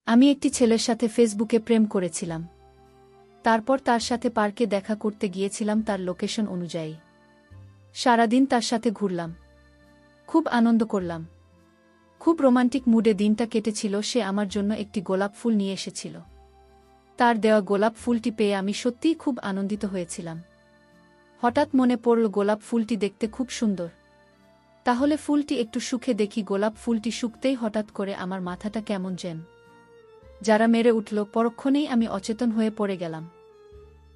আমি একটি ছেলের সাথে ফেসবুকে প্রেম করেছিলাম। তারপর তার সাথে পার্কে দেখা করতে গিয়েছিলাম তার লোকেশন অনুযায়ী। সারাদিন তার সাথে ঘুরলাম, খুব আনন্দ করলাম, খুব রোমান্টিক মুডে দিনটা কেটেছিল। সে আমার জন্য একটি গোলাপ ফুল নিয়ে এসেছিল। তার দেওয়া গোলাপ ফুলটি পেয়ে আমি সত্যিই খুব আনন্দিত হয়েছিলাম। হঠাৎ মনে পড়ল গোলাপ ফুলটি দেখতে খুব সুন্দর। তাহলে ফুলটি একটু শুকে দেখি। গোলাপ ফুলটি শুকতেই হঠাৎ করে আমার মাথাটা কেমন যেন যারা মেরে উঠল। পরক্ষণেই আমি অচেতন হয়ে পড়ে গেলাম।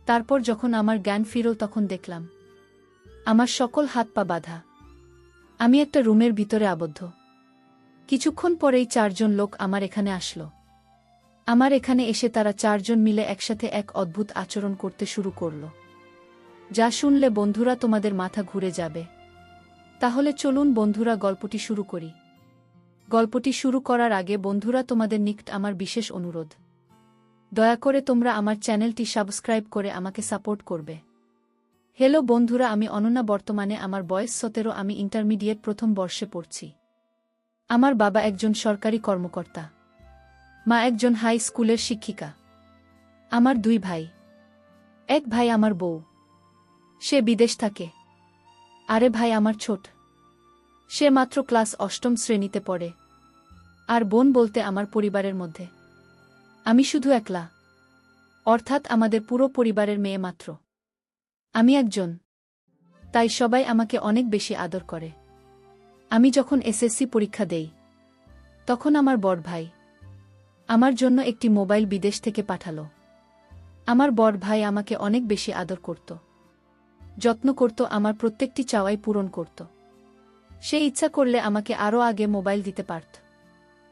তারপর যখন আমার জ্ঞান ফিরল তখন দেখলাম আমার সকল হাত পা বাঁধা। আমি একটা রুমের ভিতরে আবদ্ধ। কিছুক্ষণ পরেই 4 জন লোক আমার এখানে আসলো। আমার এখানে এসে তারা 4 জন মিলে একসাথে এক অদ্ভুত আচরণ করতে শুরু করল, যা শুনলে বন্ধুরা তোমাদের মাথা ঘুরে যাবে। তাহলে চলুন বন্ধুরা গল্পটি শুরু করি। গল্পটি শুরু করার আগে বন্ধুরা তোমাদের নিকট আমার বিশেষ অনুরোধ, দয়া করে তোমরা আমার চ্যানেলটি সাবস্ক্রাইব করে আমাকে সাপোর্ট করবে। হ্যালো বন্ধুরা, আমি অনন্যা। বর্তমানে আমার বয়স 17। আমি ইন্টারমিডিয়েট প্রথম বর্ষে পড়ছি। আমার বাবা একজন সরকারি কর্মকর্তা, মা একজন হাই স্কুলের শিক্ষিকা। আমার 2 ভাই। এক ভাই আমার বউ, সে বিদেশ থাকে। আরে ভাই আমার ছোট, সে মাত্র ক্লাস 8ম শ্রেণীতে পড়ে। আর বোন বলতে আমার পরিবারের মধ্যে আমি শুধু একলা, অর্থাৎ আমাদের পুরো পরিবারের মেয়ে মাত্র আমি একজন। তাই সবাই আমাকে অনেক বেশি আদর করে। আমি যখন এসএসসি পরীক্ষা দেই তখন আমার বড় ভাই আমার জন্য একটি মোবাইল বিদেশ থেকে পাঠালো। আমার বড় ভাই আমাকে অনেক বেশি আদর করত, যত্ন করত, আমার প্রত্যেকটি চাওয়াই পূরণ করত। সে ইচ্ছা করলে আমাকে আরও আগে মোবাইল দিতে পারত,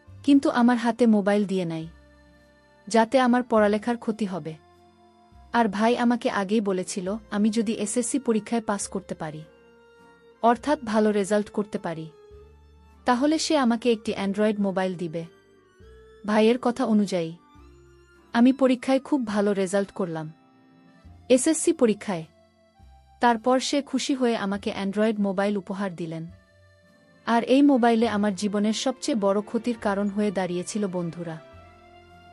কিন্তু আমার হাতে মোবাইল দিয়ে নাই, যাতে আমার পড়ালেখার ক্ষতি হবে। আর ভাই আমাকে আগেই বলেছিল আমি যদি এসএসসি পরীক্ষায় পাস করতে পারি, অর্থাৎ ভালো রেজাল্ট করতে পারি, তাহলে সে আমাকে একটি অ্যান্ড্রয়েড মোবাইল দিবে। ভাইয়ের কথা অনুযায়ী আমি পরীক্ষায় খুব ভালো রেজাল্ট করলাম, এসএসসি পরীক্ষায়। তারপর সে খুশি হয়ে আমাকে অ্যান্ড্রয়েড মোবাইল উপহার দিলেন। আর এই মোবাইলে আমার জীবনের সবচেয়ে বড় ক্ষতির কারণ হয়ে দাঁড়িয়েছিল বন্ধুরা।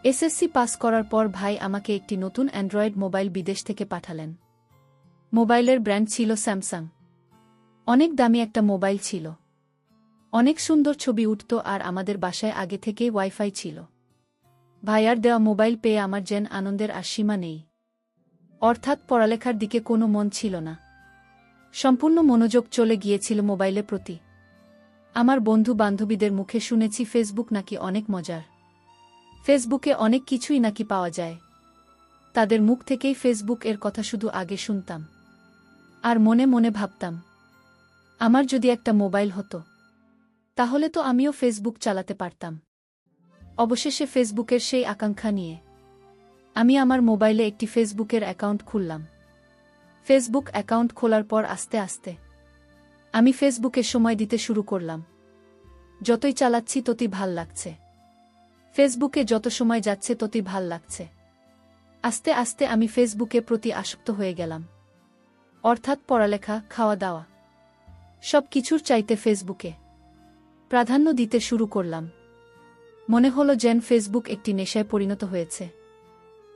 এসএসসি পাস করার পর ভাই আমাকে একটি নতুন অ্যান্ড্রয়েড মোবাইল বিদেশ থেকে পাঠালেন। মোবাইলের ব্র্যান্ড ছিল স্যামসাং। অনেক দামি একটা মোবাইল ছিল, অনেক সুন্দর ছবি উঠত, আর আমাদের বাসায় আগে থেকেই ওয়াইফাই ছিল। ভাইয়ার দেওয়া মোবাইল পেয়ে আমার যেন আনন্দের আর সীমা নেই। অর্থাৎ পড়ালেখার দিকে কোনো মন ছিল না, সম্পূর্ণ মনোযোগ চলে গিয়েছিল মোবাইলের প্রতি। আমার বন্ধু বান্ধবীদের মুখে শুনেছি ফেসবুক নাকি অনেক মজার, ফেসবুকে অনেক কিছুই নাকি পাওয়া যায়। তাদের মুখ থেকেই ফেসবুক এর কথা শুধু আগে শুনতাম, আর মনে মনে ভাবতাম আমার যদি একটা মোবাইল হতো তাহলে তো আমিও ফেসবুক চালাতে পারতাম। অবশেষে ফেসবুকের সেই আকাঙ্ক্ষা নিয়ে আমি আমার মোবাইলে একটি ফেসবুকের অ্যাকাউন্ট খুললাম। ফেসবুক অ্যাকাউন্ট খোলার পর আস্তে আস্তে আমি ফেসবুকে সময় দিতে শুরু করলাম। যতই চালাচ্ছি ততই ভাল লাগছে, ফেসবুকে যত সময় যাচ্ছে ততই ভাল লাগছে। আস্তে আস্তে আমি ফেসবুকে প্রতি আসক্ত হয়ে গেলাম, অর্থাৎ পড়ালেখা, খাওয়া দাওয়া সব কিছুর চাইতে ফেসবুকে প্রাধান্য দিতে শুরু করলাম। মনে হলো যেন ফেসবুক একটি নেশায় পরিণত হয়েছে।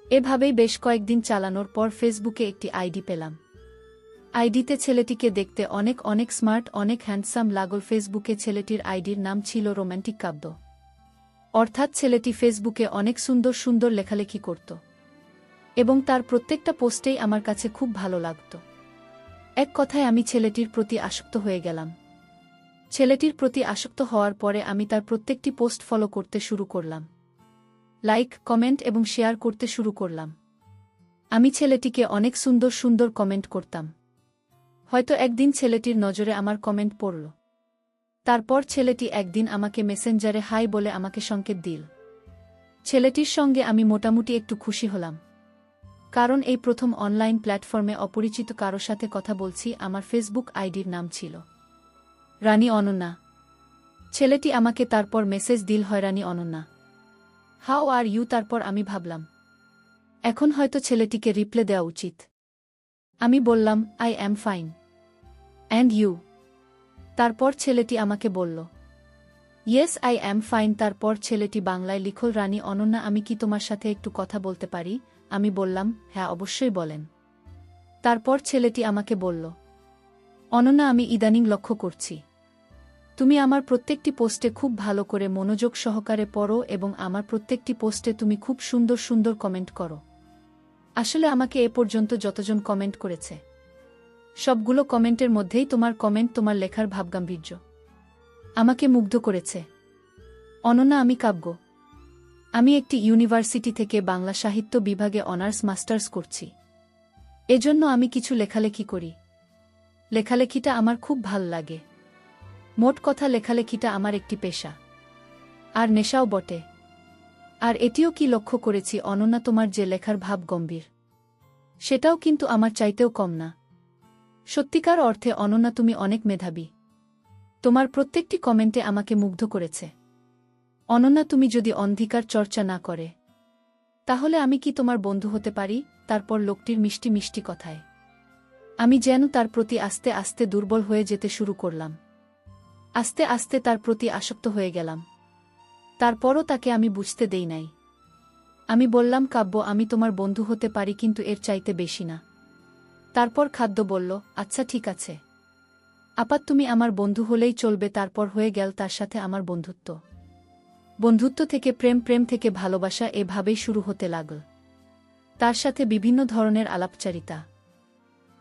এভাবেই বেশ কয়েকদিন চালানোর পর ফেসবুকে একটি আইডি পেলাম। আইডিতে ছেলেটিকে দেখতে অনেক অনেক স্মার্ট, অনেক হ্যান্ডসাম লাগল। ফেসবুকে ছেলেটির আইডির নাম ছিল রোম্যান্টিক কাব্য, অর্থাৎ ছেলেটি ফেসবুকে অনেক সুন্দর সুন্দর লেখালেখি করত এবং তার প্রত্যেকটা পোস্টেই আমার কাছে খুব ভালো লাগত। এক কথায় আমি ছেলেটির প্রতি আসক্ত হয়ে গেলাম। ছেলেটির প্রতি আসক্ত হওয়ার পরে আমি তার প্রত্যেকটি পোস্ট ফলো করতে শুরু করলাম, লাইক, কমেন্ট এবং শেয়ার করতে শুরু করলাম। আমি ছেলেটিকে অনেক সুন্দর সুন্দর কমেন্ট করতাম। হয়তো একদিন ছেলেটির নজরে আমার কমেন্ট পড়ল। তারপর ছেলেটি একদিন আমাকে মেসেঞ্জারে হাই বলে আমাকে সংকেত দিল। ছেলেটির সঙ্গে আমি মোটামুটি একটু খুশি হলাম, কারণ এই প্রথম অনলাইন প্ল্যাটফর্মে অপরিচিত কারো সাথে কথা বলছি। আমার ফেসবুক আইডির নাম ছিল রানী অনন্যা। ছেলেটি আমাকে তারপর মেসেজ দিল, হয় রানী অনন্যা, হাউ আর ইউ। তারপর আমি ভাবলাম এখন হয়তো ছেলেটিকে রিপ্লাই দেওয়া উচিত। আমি বললাম I am fine, and you. তারপর ছেলেটি আমাকে বলল ইয়েস আই অ্যাম ফাইন। তারপর ছেলেটি বাংলায় লিখল, রানী অনন্যা, আমি কি তোমার সাথে একটু কথা বলতে পারি? আমি বললাম, হ্যাঁ অবশ্যই বলেন। তারপর ছেলেটি আমাকে বলল, অনন্যা, আমি ইদানিং লক্ষ্য করছি তুমি আমার প্রত্যেকটি পোস্টে খুব ভালো করে মনোযোগ সহকারে পড়ো এবং আমার প্রত্যেকটি পোস্টে তুমি খুব সুন্দর সুন্দর কমেন্ট করো। আসলে আমাকে এ পর্যন্ত যতজন কমেন্ট করেছে সবগুলো কমেন্টের মধ্যেই তোমার কমেন্ট, তোমার লেখার ভাবগাম্ভীর্য আমাকে মুগ্ধ করেছে। অনন্যা, আমি কাব্য। আমি একটি ইউনিভার্সিটি থেকে বাংলা সাহিত্য বিভাগে অনার্স মাস্টার্স করছি। এজন্য আমি কিছু লেখালেখি করি। লেখালেখিটা আমার খুব ভাল লাগে। মোট কথা, লেখালেখিটা আমার একটি পেশা আর নেশাও বটে। আর এটিও কি লক্ষ্য করেছি অনন্যা, তোমার যে লেখার ভাব গম্ভীর সেটাও কিন্তু আমার চাইতেও কম না। সত্যিকার অর্থে অনন্যা, তুমি অনেক মেধাবী। তোমার প্রত্যেকটি কমেন্টে আমাকে মুগ্ধ করেছে। অনন্যা, তুমি যদি অন্ধকার চর্চা না করে তাহলে আমি কি তোমার বন্ধু হতে পারি? তারপর লোকটির মিষ্টি মিষ্টি কথায় আমি যেন তার প্রতি আস্তে আস্তে দুর্বল হয়ে যেতে শুরু করলাম। আস্তে আস্তে তার প্রতি আসক্ত হয়ে গেলাম। তারপরও তাকে আমি বুঝতে দেই নাই। আমি বললাম, কাব্য, আমি তোমার বন্ধু হতে পারি, কিন্তু এর চাইতে বেশি না। তারপর খাদ্য বলল, আচ্ছা ঠিক আছে আপাত, তুমি আমার বন্ধু হলেই চলবে। তারপর হয়ে গেল তার সাথে আমার বন্ধুত্ব। বন্ধুত্ব থেকে প্রেম, প্রেম থেকে ভালোবাসা, এভাবেই শুরু হতে লাগল তার সাথে বিভিন্ন ধরনের আলাপচারিতা।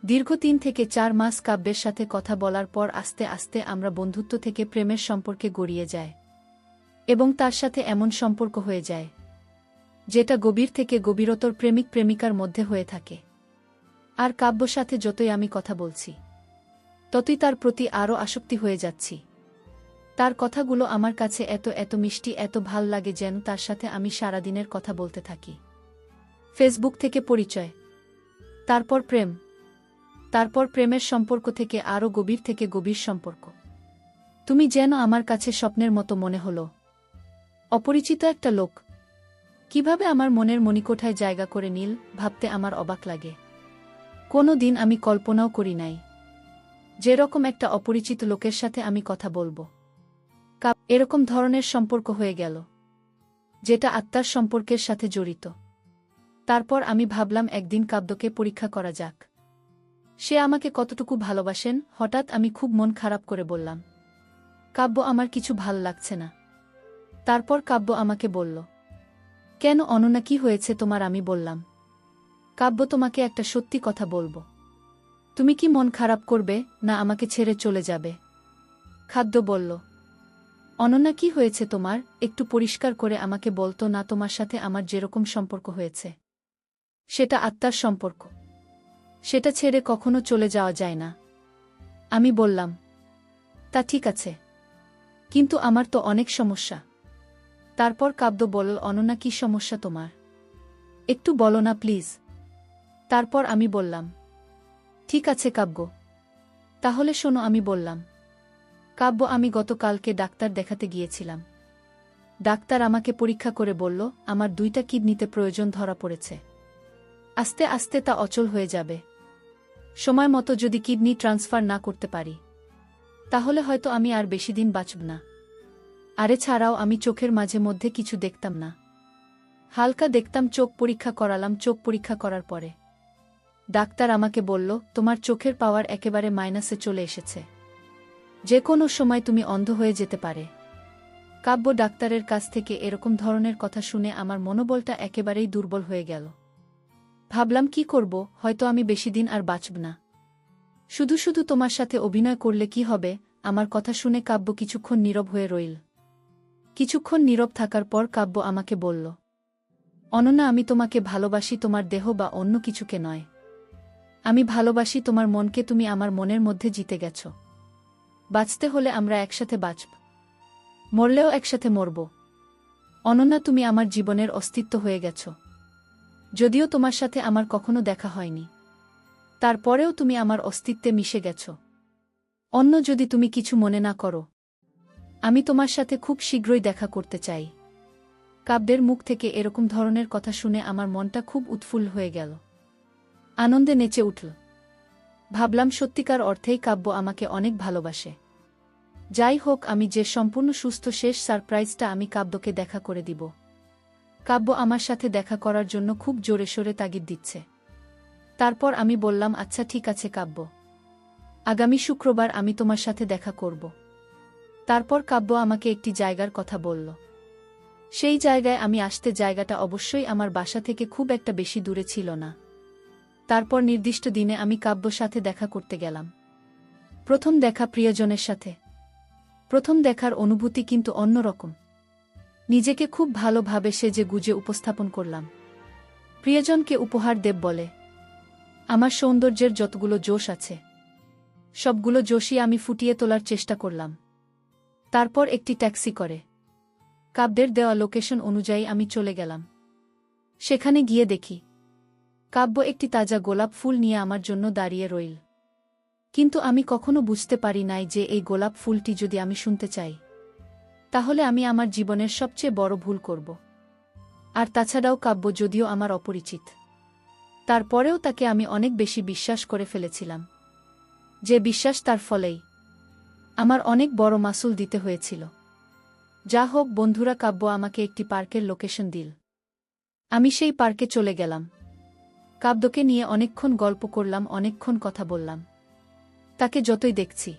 দীর্ঘ 3 থেকে 4 মাস কাব্যের সাথে কথা বলার পর আস্তে আস্তে আমরা বন্ধুত্ব থেকে প্রেমের সম্পর্কে গড়িয়ে যায় এবং তার সাথে এমন সম্পর্ক হয়ে যায় যেটা গভীর থেকে গভীরতর প্রেমিক প্রেমিকার মধ্যে হয়ে থাকে। আর কাব্যর সাথে যতই আমি কথা বলছি ততই তার প্রতি আরও আসক্তি হয়ে যাচ্ছি। তার কথাগুলো আমার কাছে এত এত মিষ্টি, এত ভাল লাগে যেন তার সাথে আমি সারাদিনের কথা বলতে থাকি। ফেসবুক থেকে পরিচয়, তারপর প্রেম, তারপর প্রেমের সম্পর্ক থেকে আরও গভীর থেকে গভীর সম্পর্ক। তুমি যেন আমার কাছে স্বপ্নের মতো মনে হলো। অপরিচিত একটা লোক কিভাবে আমার মনের মণিকোঠায় জায়গা করে নিল, ভাবতে আমার অবাক লাগে। কোনো দিন আমি কল্পনাও করি নাই যেরকম একটা অপরিচিত লোকের সাথে আমি কথা বলবো। এরকম ধরনের সম্পর্ক হয়ে গেল যেটা আত্মার সম্পর্কের সাথে জড়িত। তারপর আমি ভাবলাম একদিন কাব্যকে পরীক্ষা করা যাক, সে আমাকে কতটুকু ভালোবাসেন। হঠাৎ আমি খুব মন খারাপ করে বললাম, কাব্য, আমার কিছু ভাল লাগছে না। তারপর কাব্য আমাকে বলল, কেন অনন্যা, কি হয়েছে তোমার? আমি বললাম, কাব্য, তোমাকে একটা সত্যি কথা বলবো। তুমি কি মন খারাপ করবে না আমাকে ছেড়ে চলে যাবে? খাদ্য বলল, অনন্যা, কি হয়েছে তোমার? একটু পরিষ্কার করে আমাকে বলতো না? তোমার সাথে আমার যেরকম সম্পর্ক হয়েছে সেটা আত্মার সম্পর্ক, সেটা ছেড়ে কখনো চলে যাওয়া যায় না। আমি বললাম, তা ঠিক আছে, কিন্তু আমার তো অনেক সমস্যা। তারপর কাব্য বলল, অনন্যা, কি সমস্যা তোমার? একটু বলো না প্লিজ। তারপর আমি বললাম, ঠিক আছে কাব্য, তাহলে শোনো। আমি বললাম, কাব্য, আমি গতকালকে ডাক্তার দেখাতে গিয়েছিলাম। ডাক্তার আমাকে পরীক্ষা করে বলল আমার 2টা কিডনিতে প্রয়োজন ধরা পড়েছে। আস্তে আস্তে তা অচল হয়ে যাবে। সময় মতো যদি কিডনি ট্রান্সফার না করতে পারি তাহলে হয়তো আমি আর বেশি দিন বাঁচব না। আরে ছাড়াও, আমি চোখের মাঝে মধ্যে কিছু দেখতাম না, হালকা দেখতাম। চোখ পরীক্ষা করালাম। চোখ পরীক্ষা করার পরে ডাক্তার আমাকে বলল, তোমার চোখের পাওয়ার একেবারে মাইনাসে চলে এসেছে, যে কোনো সময় তুমি অন্ধ হয়ে যেতে পারে। কাব্য, ডাক্তারের কাছ থেকে এরকম ধরনের কথা শুনে আমার মনোবলটা একেবারেই দুর্বল হয়ে গেল। ভাবলাম, কি করব, হয়তো আমি বেশি দিন আর বাঁচব না। শুধু শুধু তোমার সাথে অভিনয় করলে কি হবে? আমার কথা শুনে কাব্য কিছুক্ষণ নীরব হয়ে রইল। কিছুক্ষণ নীরব থাকার পর কাব্য আমাকে বলল, অনন্যা, আমি তোমাকে ভালোবাসি, তোমার দেহ বা অন্য কিছুকে নয়। আমি ভালোবাসি তোমার মনকে। তুমি আমার মনের মধ্যে জিতে গেছ। বাঁচতে হলে আমরা একসাথে বাঁচব, মরলেও একসাথে মরব। অনন্যা, তুমি আমার জীবনের অস্তিত্ব হয়ে গেছ। যদিও তোমার সাথে আমার কখনো দেখা হয়নি, তারপরেও তুমি আমার অস্তিত্বে মিশে গেছ। অন্য যদি তুমি কিছু মনে না করো, আমি তোমার সাথে খুব শীঘ্রই দেখা করতে চাই। কাব্যের মুখ থেকে এরকম ধরনের কথা শুনে আমার মনটা খুব উৎফুল্ল হয়ে গেল, আনন্দে নেচে উঠল। ভাবলাম, সত্যিকার অর্থেই কাব্য আমাকে অনেক ভালোবাসে। যাই হোক, আমি যে সম্পূর্ণ সুস্থ, শেষ সারপ্রাইজটা আমি কাব্যকে দেখা করে দিব। কাব্য আমার সাথে দেখা করার জন্য খুব জোরে সোরে তাগিদ দিচ্ছে। তারপর আমি বললাম, আচ্ছা ঠিক আছে কাব্য, আগামী শুক্রবার আমি তোমার সাথে দেখা করব। তারপর কাব্য আমাকে একটি জায়গার কথা বলল। সেই জায়গায় আমি আসতে, জায়গাটা অবশ্যই আমার বাসা থেকে খুব একটা বেশি দূরে ছিল না। তারপর নির্দিষ্ট দিনে আমি কাব্যর সাথে দেখা করতে গেলাম। প্রথম দেখা প্রিয়জনের সাথে। প্রথম দেখার অনুভূতি কিন্তু অন্যরকম। নিজেকে খুব ভালোভাবে সেজে গুজে উপস্থাপন করলাম। প্রিয়জনকে উপহার দেব বলে আমার সৌন্দর্যের যতগুলো জোশ আছে সবগুলো জোশই আমি ফুটিয়ে তোলার চেষ্টা করলাম। তারপর একটি ট্যাক্সি করে কাব্যের দেওয়া লোকেশন অনুযায়ী আমি চলে গেলাম। সেখানে গিয়ে দেখি কাব্য একটি তাজা গোলাপ ফুল নিয়ে আমার জন্য দাঁড়িয়ে রইল। কিন্তু আমি কখনো বুঝতে পারি নাই যে এই গোলাপ ফুলটি যদি আমি শুনতে চাই, তাহলে আমি আমার জীবনের সবচেয়ে বড় ভুল করব। আর তাছাড়াও কাব্য যদিও আমার অপরিচিত, তারপরেও তাকে আমি অনেক বেশি বিশ্বাস করে ফেলেছিলাম। যে বিশ্বাস, তার ফলেই আমার অনেক বড় মাসুল দিতে হয়েছিল। যা হোক বন্ধুরা, কাব্য আমাকে একটি পার্কের লোকেশন দিল। আমি সেই পার্কে চলে গেলাম। কাব্যকে নিয়ে অনেকক্ষণ গল্প করলাম, অনেকক্ষণ কথা বললাম। তাকে যতই দেখছি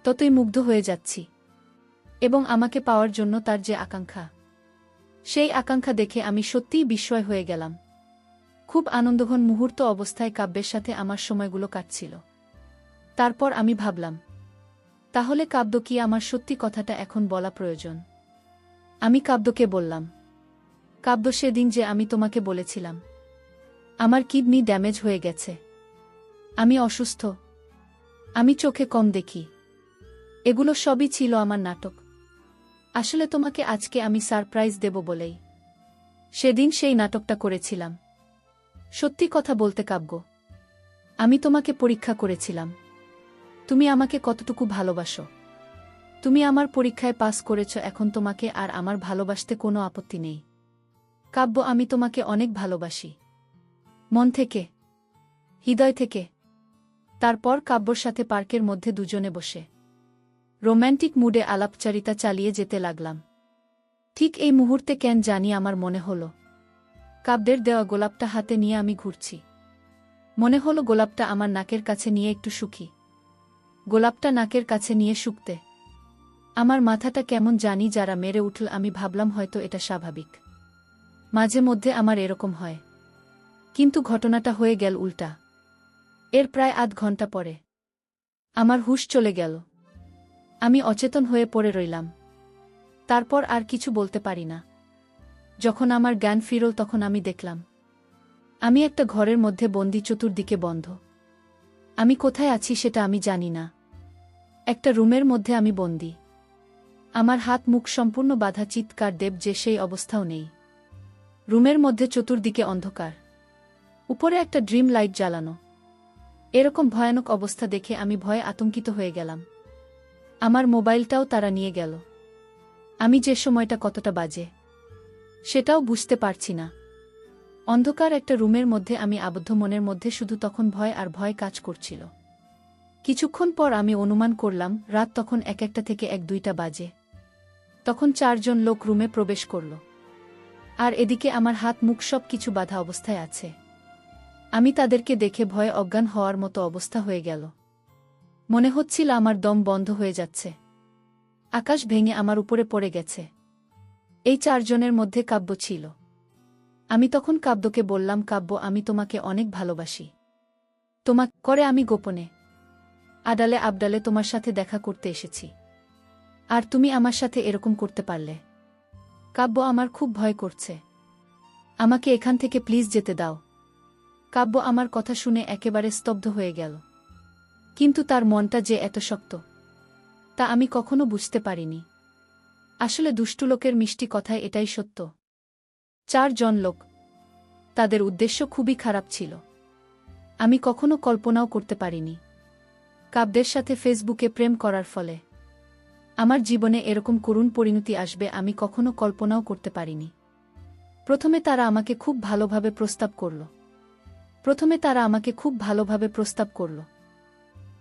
ততই মুগ্ধ হয়ে যাচ্ছি, এবং আমাকে পাওয়ার জন্য তার যে আকাঙ্ক্ষা, সেই আকাঙ্ক্ষা দেখে আমি সত্যিই বিস্ময় হয়ে গেলাম। খুব আনন্দঘন মুহূর্ত অবস্থায় কাব্যের সাথে আমার সময়গুলো কাটছিল। তারপর আমি ভাবলাম, তাহলে কাব্য কি আমার সত্যি কথাটা এখন বলা প্রয়োজন? আমি কাব্যকে বললাম, কাব্য, সেদিন যে আমি তোমাকে বলেছিলাম আমার কিডনি ড্যামেজ হয়ে গেছে, আমি অসুস্থ, আমি চোখে কম দেখি, এগুলো সবই ছিল আমার নাটক। আসলে তোমাকে আজকে আমি সারপ্রাইজ দেব বলেই সেদিন সেই নাটকটা করেছিলাম। সত্যি কথা বলতে কাব্য, আমি তোমাকে পরীক্ষা করেছিলাম তুমি আমাকে কতটুকু ভালোবাসো। তুমি আমার পরীক্ষায় পাস করেছ, এখন তোমাকে আর আমার ভালোবাসতে কোনো আপত্তি নেই। কাব্য, আমি তোমাকে অনেক ভালোবাসি, মন থেকে, হৃদয় থেকে। তারপর কাব্যর সাথে পার্কের মধ্যে দুজনে বসে রোম্যান্টিক মুডে আলাপচারিতা চালিয়ে যেতে লাগলাম। ঠিক এই মুহূর্তে কেন জানি আমার মনে হলো কাব্যের দেওয়া গোলাপটা হাতে নিয়ে আমি ঘুরছি। মনে হলো গোলাপটা আমার নাকের কাছে নিয়ে একটু সুখী। গোলাপটা নাকের কাছে নিয়ে শুকতে আমার মাথাটা কেমন জানি যারা মেরে উঠল। আমি ভাবলাম হয়তো এটা স্বাভাবিক, মাঝে মধ্যে আমার এরকম হয়। কিন্তু ঘটনাটা হয়ে গেল উল্টা। এর প্রায় আধ ঘন্টা পরে আমার হুঁশ চলে গেল। আমি অচেতন হয়ে পড়ে রইলাম। তারপর আর কিছু বলতে পারি না। যখন আমার জ্ঞান ফিরল তখন আমি দেখলাম আমি একটা ঘরের মধ্যে বন্দি, চতুর্দিকে বন্ধ। আমি কোথায় আছি সেটা আমি জানি না। একটা রুমের মধ্যে আমি বন্দি। আমার হাত মুখ সম্পূর্ণ বাধা, চিৎকার দেব যে সেই অবস্থাও নেই। রুমের মধ্যে চতুর্দিকে অন্ধকার, উপরে একটা ড্রিম লাইট জ্বালানো। এরকম ভয়ানক অবস্থা দেখে আমি ভয়ে আতঙ্কিত হয়ে গেলাম। আমার মোবাইলটাও তারা নিয়ে গেল। আমি যে সময়টা কতটা বাজে সেটাও বুঝতে পারছি না। অন্ধকার একটা রুমের মধ্যে আমি আবদ্ধ, মনের মধ্যে শুধু তখন ভয় আর ভয় কাজ করছিল। কিছুক্ষণ পর আমি অনুমান করলাম রাত তখন 1-1টা থেকে 1-2টা বাজে। তখন 4 জন লোক রুমে প্রবেশ করল, আর এদিকে আমার হাত মুখ সব কিছু বাধা অবস্থায় আছে। আমি তাদেরকে দেখে ভয়ে অজ্ঞান হওয়ার মতো অবস্থা হয়ে গেল। মনে হচ্ছিল আমার দম বন্ধ হয়ে যাচ্ছে, আকাশ ভেঙে আমার উপরে পড়ে গেছে। এই 4 জনের মধ্যে কাব্য ছিল। আমি তখন কাব্যকে বললাম, কাব্য, আমি তোমাকে অনেক ভালোবাসি। তোমাকে করে আমি গোপনে আডালে আবডালে তোমার সাথে দেখা করতে এসেছি, আর তুমি আমার সাথে এরকম করতে পারলে? কাব্য, আমার খুব ভয় করছে, আমাকে এখান থেকে প্লিজ যেতে দাও। কাব্য আমার কথা শুনে একেবারে স্তব্ধ হয়ে গেল। কিন্তু তার মনটা যে এত শক্ত তা আমি কখনো বুঝতে পারিনি। আসলে দুষ্টু লোকের মিষ্টি কথায় এটাই সত্য। 4 জন লোক, তাদের উদ্দেশ্য খুবই খারাপ ছিল। আমি কখনো কল্পনাও করতে পারিনি কাব্যের সাথে ফেসবুকে প্রেম করার ফলে আমার জীবনে এরকম করুণ পরিণতি আসবে। আমি কখনো কল্পনাও করতে পারিনি। প্রথমে তারা আমাকে খুব ভালোভাবে প্রস্তাব করল।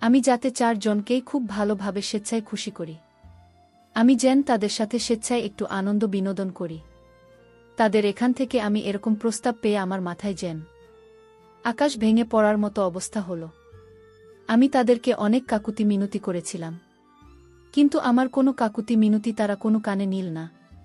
আমি যাতে 4 জনকেই খুব ভালোভাবে স্বেচ্ছায় খুশি করি। আমি যেন তাদের সাথে স্বেচ্ছায় একটু আনন্দ বিনোদন করি। তাদের এখান থেকে আমি এরকম প্রস্তাব পেয়ে আমার মাথায় যেন আকাশ ভেঙে পড়ার মতো অবস্থা হলো। আমি তাদেরকে অনেক কাকুতি মিনতি করেছিলাম, কিন্তু আমার কোনো কাকুতি মিনতি তারা কোনো কানে নিল না।